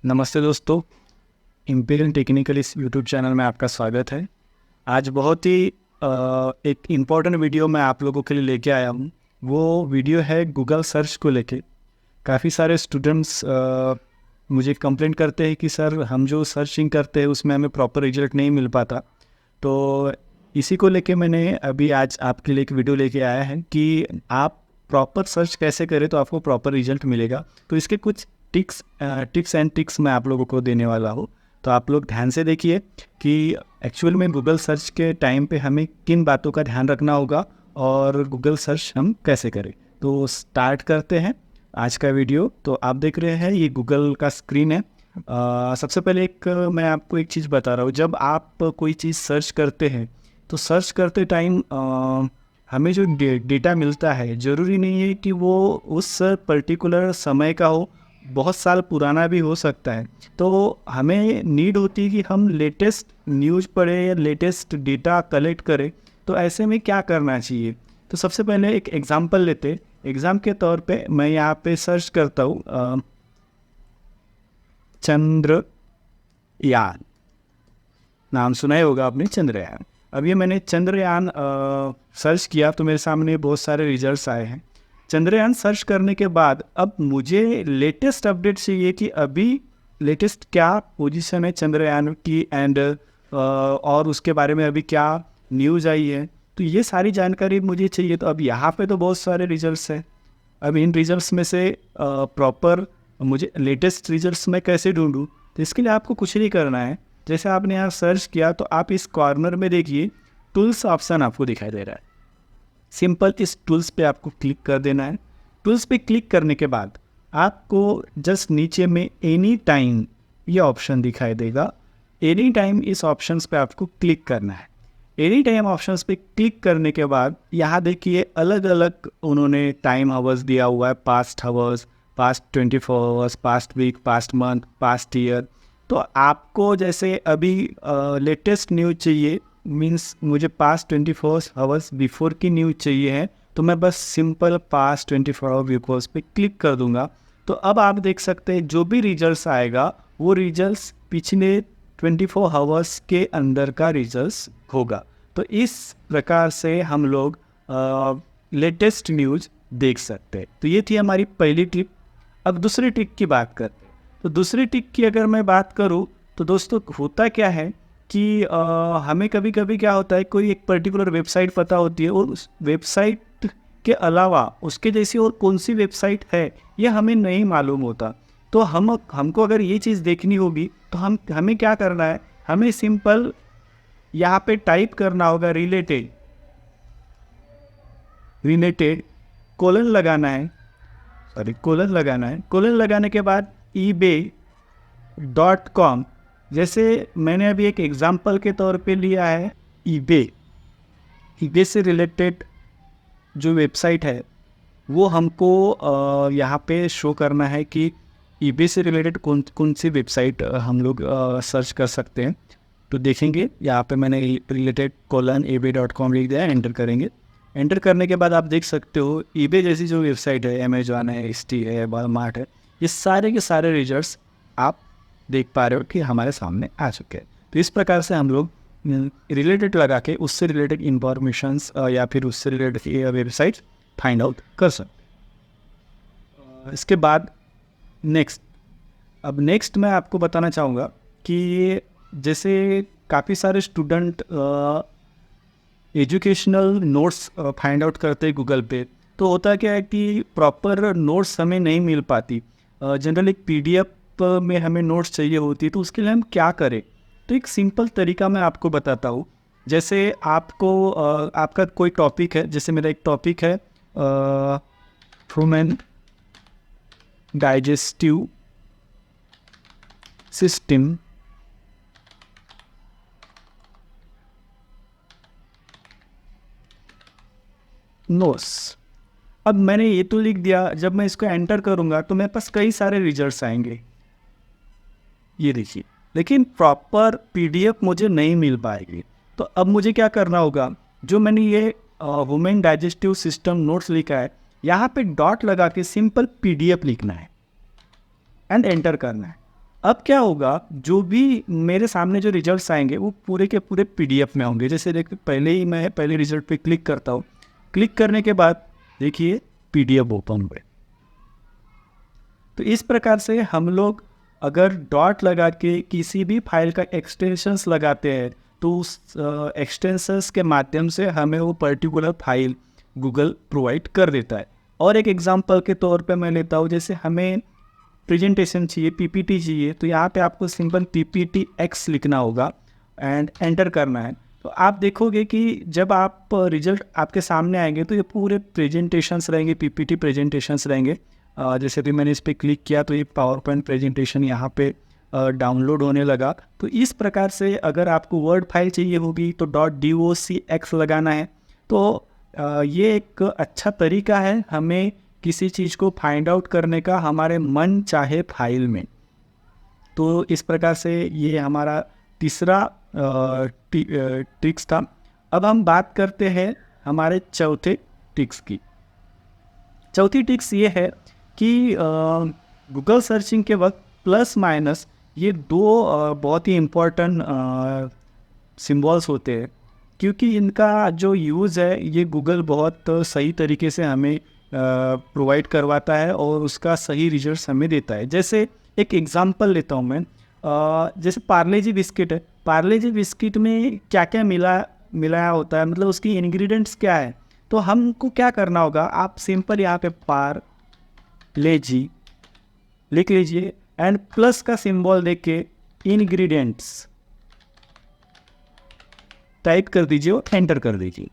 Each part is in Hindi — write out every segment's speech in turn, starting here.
नमस्ते दोस्तों, इम्पीरियल टेक्निकल इस यूट्यूब चैनल में आपका स्वागत है। आज बहुत ही एक इम्पॉर्टेंट वीडियो मैं आप लोगों के लिए लेके आया हूँ। वो वीडियो है गूगल सर्च को लेके। काफ़ी सारे स्टूडेंट्स मुझे कंप्लेंट करते हैं कि सर हम जो सर्चिंग करते हैं उसमें हमें प्रॉपर रिजल्ट नहीं मिल पाता। तो इसी को लेके मैंने अभी आज आपके लिए एक वीडियो लेके आया है कि आप प्रॉपर सर्च कैसे करें तो आपको प्रॉपर रिजल्ट मिलेगा। तो इसके कुछ टिप्स एंड ट्रिक्स मैं आप लोगों को देने वाला हूँ। तो आप लोग ध्यान से देखिए कि एक्चुअल में गूगल सर्च के टाइम पे हमें किन बातों का ध्यान रखना होगा और गूगल सर्च हम कैसे करें। तो स्टार्ट करते हैं आज का वीडियो। तो आप देख रहे हैं ये गूगल का स्क्रीन है। सबसे पहले मैं आपको एक चीज़ बता रहा हूँ। जब आप कोई चीज़ सर्च करते हैं तो सर्च करते टाइम हमें जो डेटा मिलता है ज़रूरी नहीं है कि वो उस पर्टिकुलर समय का हो, बहुत साल पुराना भी हो सकता है। तो हमें नीड होती है कि हम लेटेस्ट न्यूज़ पढ़ें या लेटेस्ट डेटा कलेक्ट करें। तो ऐसे में क्या करना चाहिए? तो सबसे पहले एक एग्जांपल लेते। एग्ज़ाम के तौर पे मैं यहाँ पे सर्च करता हूँ चंद्रयान। नाम सुना ही होगा आपने, चंद्रयान। अब ये मैंने चंद्रयान सर्च किया तो मेरे सामने बहुत सारे रिजल्ट्स आए हैं। चंद्रयान सर्च करने के बाद अब मुझे लेटेस्ट अपडेट चाहिए कि अभी लेटेस्ट क्या पोजीशन है चंद्रयान की एंड और उसके बारे में अभी क्या न्यूज़ आई है। तो ये सारी जानकारी मुझे चाहिए। तो अब यहाँ पे तो बहुत सारे रिजल्ट्स हैं। अब इन रिजल्ट्स में से प्रॉपर मुझे लेटेस्ट रिजल्ट्स मैं कैसे ढूंढूं? तो इसके लिए आपको कुछ नहीं करना है। जैसे आपने यहाँ सर्च किया तो आप इस कॉर्नर में देखिए टूल्स ऑप्शन आपको दिखाई दे रहा है। सिंपल इस टूल्स पे आपको क्लिक कर देना है। टूल्स पे क्लिक करने के बाद आपको जस्ट नीचे में एनी टाइम ये ऑप्शन दिखाई देगा। एनी टाइम इस ऑप्शंस पे आपको क्लिक करना है। एनी टाइम ऑप्शंस पे क्लिक करने के बाद यहाँ देखिए अलग अलग उन्होंने टाइम आवर्स दिया हुआ है। Past hours, past 24 hours, past week, past month, past year. तो आपको जैसे अभी लेटेस्ट न्यूज़ चाहिए, मीन्स मुझे पास्ट 24 आवर्स बिफोर की न्यूज़ चाहिए है, तो मैं बस सिंपल पास्ट 24 आवर बिफोर पे क्लिक कर दूंगा। तो अब आप देख सकते हैं जो भी रिजल्ट्स आएगा वो रिजल्ट्स पिछले 24 आवर्स के अंदर का रिजल्ट्स होगा। तो इस प्रकार से हम लोग लेटेस्ट न्यूज़ देख सकते हैं। तो ये थी हमारी पहली टिप। अब दूसरी टिप की बात करते हैं। तो दूसरी टिप की अगर मैं बात करूँ तो दोस्तों होता क्या है कि हमें कभी कभी क्या होता है, कोई एक पर्टिकुलर वेबसाइट पता होती है और उस वेबसाइट के अलावा उसके जैसी और कौन सी वेबसाइट है ये हमें नहीं मालूम होता। तो हमको अगर ये चीज़ देखनी होगी तो हमें क्या करना है, हमें सिंपल यहाँ पे टाइप करना होगा रिलेटेड कोलन लगाना है। कोलन लगाने के बाद ebay.com, जैसे मैंने अभी एक एग्जांपल के तौर पे लिया है ईबे से रिलेटेड जो वेबसाइट है वो हमको यहाँ पे शो करना है कि ईबे से रिलेटेड कौन सी वेबसाइट हम लोग सर्च कर सकते हैं। तो देखेंगे यहाँ पे मैंने related:ebay.com लिख दिया है, एंटर करेंगे। एंटर करने के बाद आप देख सकते हो ईबे जैसी जो वेबसाइट है, अमेजॉन है, एसटी है, वॉलमार्ट है, ये सारे के सारे रिजल्ट्स आप देख पा रहे हो कि हमारे सामने आ चुके हैं। तो इस प्रकार से हम लोग रिलेटेड लगा के उससे रिलेटेड इंफॉर्मेशंस या फिर उससे रिलेटेड वेबसाइट फाइंड आउट कर सकते हैं। इसके बाद नेक्स्ट मैं आपको बताना चाहूँगा कि जैसे काफ़ी सारे student educational notes find out करते हैं गूगल पे। तो होता क्या है कि प्रॉपर नोट्स हमें नहीं मिल पाती। जनरल एक पीडीएफ में हमें नोट्स चाहिए होती है। तो उसके लिए हम क्या करें? तो एक सिंपल तरीका मैं आपको बताता हूँ। जैसे आपका कोई टॉपिक है, जैसे मेरा एक टॉपिक है ह्यूमन डाइजेस्टिव सिस्टम नोट्स। अब मैंने ये तो लिख दिया, जब मैं इसको एंटर करूंगा तो मेरे पास कई सारे रिजल्ट्स आएंगे, ये देखिए। लेकिन प्रॉपर पीडीएफ मुझे नहीं मिल पाएगी। तो अब मुझे क्या करना होगा, जो मैंने ये वुमेन डाइजेस्टिव सिस्टम नोट्स लिखा है यहाँ पे डॉट लगा के सिंपल पीडीएफ लिखना है एंड एंटर करना है। अब क्या होगा, जो भी मेरे सामने जो रिजल्ट्स आएंगे वो पूरे के पूरे पीडीएफ में होंगे। जैसे देखिए पहले ही मैं पहले रिजल्ट पे क्लिक करता हूँ, क्लिक करने के बाद देखिए पीडीएफ ओपन हुए। तो इस प्रकार से हम लोग अगर डॉट लगा के किसी भी फाइल का एक्सटेंशंस लगाते हैं तो उस एक्सटेंशंस के माध्यम से हमें वो पर्टिकुलर फाइल गूगल प्रोवाइड कर देता है। और एक एग्जांपल के तौर पे मैं लेता हूँ, जैसे हमें प्रेजेंटेशन चाहिए, पीपीटी चाहिए, तो यहाँ पे आपको सिंपल पीपीटी एक्स लिखना होगा एंड एंटर करना है। तो आप देखोगे कि जब आप रिजल्ट आपके सामने आएंगे तो ये पूरे प्रेजेंटेशंस रहेंगे, पीपीटी प्रेजेंटेशंस रहेंगे। जैसे भी मैंने इस पर क्लिक किया तो ये पावर पॉइंट प्रेजेंटेशन यहाँ पे डाउनलोड होने लगा। तो इस प्रकार से अगर आपको वर्ड फाइल चाहिए होगी तो .docx लगाना है। तो ये एक अच्छा तरीका है हमें किसी चीज़ को फाइंड आउट करने का हमारे मन चाहे फाइल में। तो इस प्रकार से ये हमारा तीसरा ट्रिक्स था। अब हम बात करते हैं हमारे चौथे ट्रिक्स की। चौथी ट्रिक्स ये है कि गूगल सर्चिंग के वक्त प्लस माइनस ये दो बहुत ही इम्पोर्टेंट सिंबल्स होते हैं, क्योंकि इनका जो यूज़ है ये गूगल बहुत सही तरीके से हमें प्रोवाइड करवाता है और उसका सही रिजल्ट हमें देता है। जैसे एक एग्जांपल लेता हूँ मैं, जैसे पार्ले जी बिस्किट है, पार्ले जी बिस्किट में क्या क्या मिलाया होता है, मतलब उसकी इंग्रेडिएंट्स क्या है। तो हमको क्या करना होगा, आप सिंपल यहाँ पे पार्ले जी लिख लीजिए एंड प्लस का सिंबल देख के इंग्रेडिएंट्स टाइप कर दीजिए और एंटर कर दीजिए।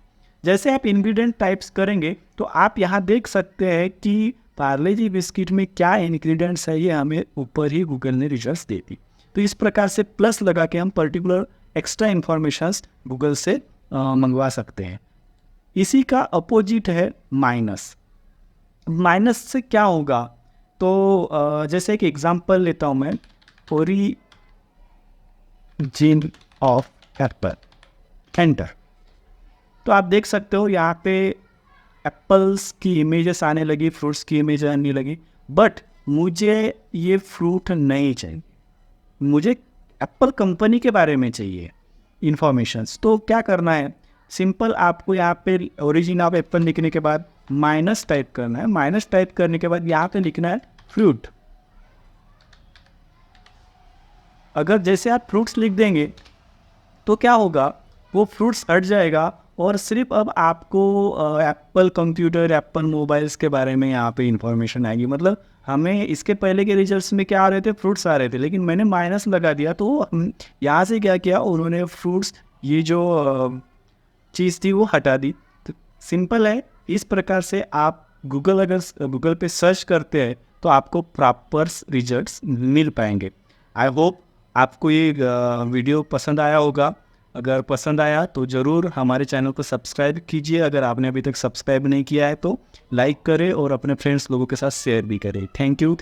जैसे आप इंग्रेडिएंट टाइप्स करेंगे तो आप यहाँ देख सकते हैं कि पार्ले जी बिस्किट में क्या इंग्रेडिएंट्स है, ये हमें ऊपर ही गूगल ने रिजल्ट्स दे दी। तो इस प्रकार से प्लस लगा के हम पर्टिकुलर एक्स्ट्रा इंफॉर्मेशंस गूगल से मंगवा सकते हैं। इसी का अपोजिट है माइनस। माइनस से क्या होगा, तो जैसे एक एग्जांपल लेता हूँ मैं, ओरिजिन ऑफ एप्पल, एंटर। तो आप देख सकते हो यहाँ पे एप्पल्स की इमेजेस आने लगी, फ्रूट्स की इमेज आने लगी, बट मुझे ये फ्रूट नहीं चाहिए, मुझे एप्पल कंपनी के बारे में चाहिए इंफॉर्मेशंस। तो क्या करना है, सिंपल आपको यहाँ पे ओरिजिन ऑफ एप्पल लिखने के बाद माइनस टाइप करना है। माइनस टाइप करने के बाद यहाँ पे लिखना है फ्रूट। अगर जैसे आप फ्रूट्स लिख देंगे तो क्या होगा, वो फ्रूट्स हट जाएगा और सिर्फ अब आपको एप्पल कंप्यूटर, एप्पल मोबाइल्स के बारे में यहाँ पे इंफॉर्मेशन आएगी। मतलब हमें इसके पहले के रिजल्ट्स में क्या आ रहे थे, फ्रूट्स आ रहे थे, लेकिन मैंने माइनस लगा दिया तो यहाँ से क्या किया उन्होंने, फ्रूट्स ये जो चीज़ थी वो हटा दी। तो सिंपल है, इस प्रकार से आप अगर गूगल पे सर्च करते हैं तो आपको प्रॉपर रिजल्ट्स मिल पाएंगे। आई होप आपको ये वीडियो पसंद आया होगा। अगर पसंद आया तो ज़रूर हमारे चैनल को सब्सक्राइब कीजिए। अगर आपने अभी तक सब्सक्राइब नहीं किया है तो लाइक करें और अपने फ्रेंड्स लोगों के साथ शेयर भी करें। Thank you.